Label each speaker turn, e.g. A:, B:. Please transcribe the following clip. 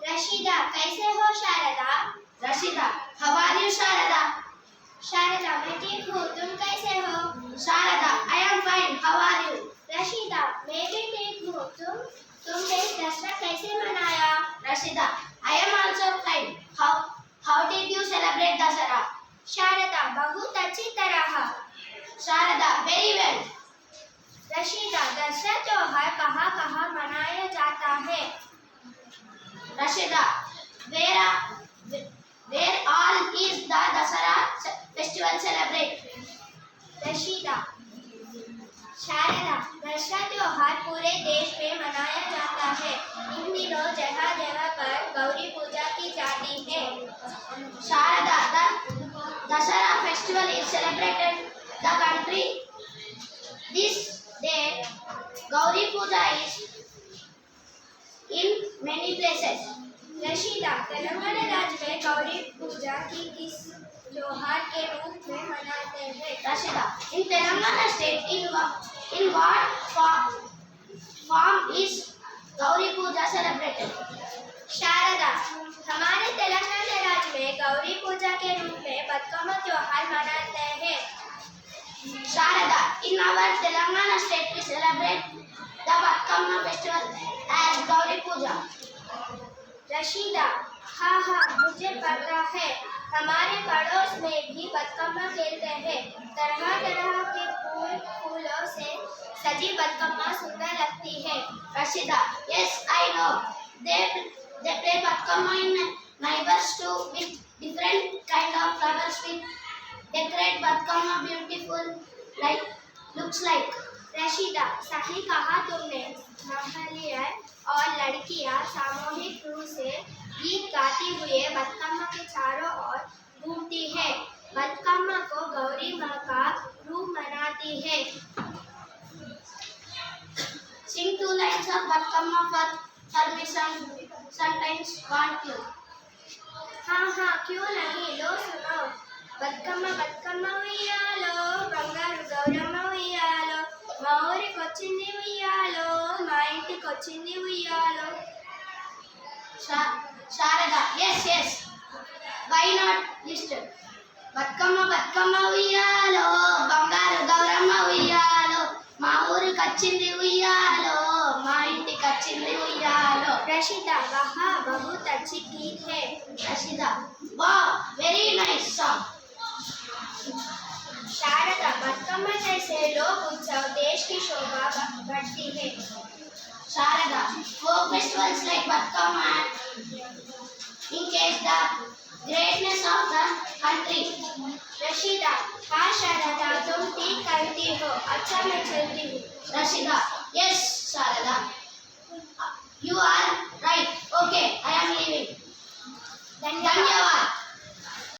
A: रशीदा, कैसे हो Sharda?
B: Rashida, how are you Sharda?
A: Sharda, मैं ठीक हूँ, तुम कैसे हो?
B: Sharda, I am fine, how are you?
A: Rashida, मैं भी ठीक हूँ, तुमने दशहरा कैसे मनाया?
B: Rashida, I am also fine, how did you celebrate Dussehra?
A: Sharda, बहुत अच्छी तरह।
B: Sharda, very well.
A: रशीदा, दशहरा त्योहार कहाँ कहाँ मनाया जाता है?
B: Rashida, where all is the Dasara festival celebrate?
A: Rashida, Sharda, Dussehra त्योहार पूरे देश में मनाया जाता है। इन दिनों जगह जगह पर गौरी पूजा की जाती है।
B: Sharada, the Dasara festival is celebrated the country. This day, Gauri Puja is in many places.
A: Rashida, Telangana राज्य में गौरी पूजा की किस त्योहार के रूप में मनाते हैं?
B: Rashida, in Telangana state, in what form is Gauri Puja celebrated?
A: Sharda, हमारे तेलंगाना राज्य में गौरी पूजा के रूप में बतकम्मा त्योहार मनाते हैं।
B: Sharada, in our Telangana state we celebrate the Batkama festival as Gauri Puja.
A: Rashida, हाँ, मुझे पता है। हमारे पड़ोस में भी बतकम्मा खेलते हैं। तरह तरह के फूलों से सजी बतकम्मा सुंदर लगती है।
B: Rashida, yes, I know. They play Batkama in neighbors too with different kind of flowers with decorate Batkama beautiful looks like.
A: Rashida, सही कहा तुमने। महिलाएं और लड़कियां सामूहिक रूप से गीत गाती हुए बतकम्मा के चारों ओर घूमती है। बतकम्मा को गौरी माँ का रूप मनाती है।
B: Sing 2 lines of Batkama for me sometimes want you.
A: हाँ, क्यों नहीं, लो सुनो। బతుకమ్మ బతుకమ్మ ఉయ్యాలో, బంగారు గౌరమ్మ ఉయ్యాలో, మా ఊరికొచ్చింది ఉయ్యాలో, మా ఇంటికొచ్చింది ఉయ్యాలో.
B: Sharada, yes. Why not listed? Bathukamma ఉయ్యాలో, బంగారు గౌరమ్మ ఉయ్యాలో, మా ఊరికొచ్చింది ఉయ్యాలో, మా ఇంటికొచ్చింది ఉయ్యాలో.
A: रशीदा, वाह, बहुत अच्छी गीत है।
B: Rashida, wow, very nice song.
A: Sharda, Bathukamma जैसे लोक उत्सव देश की शोभा बढ़ती है।
B: Sharada, folk festivals like Batkama increase the greatness of the country.
A: Rashida, हाँ शारदा, तुम ठीक कहती हो। अच्छा, मैं चलती हूँ।
B: Rashida, yes, Sharada.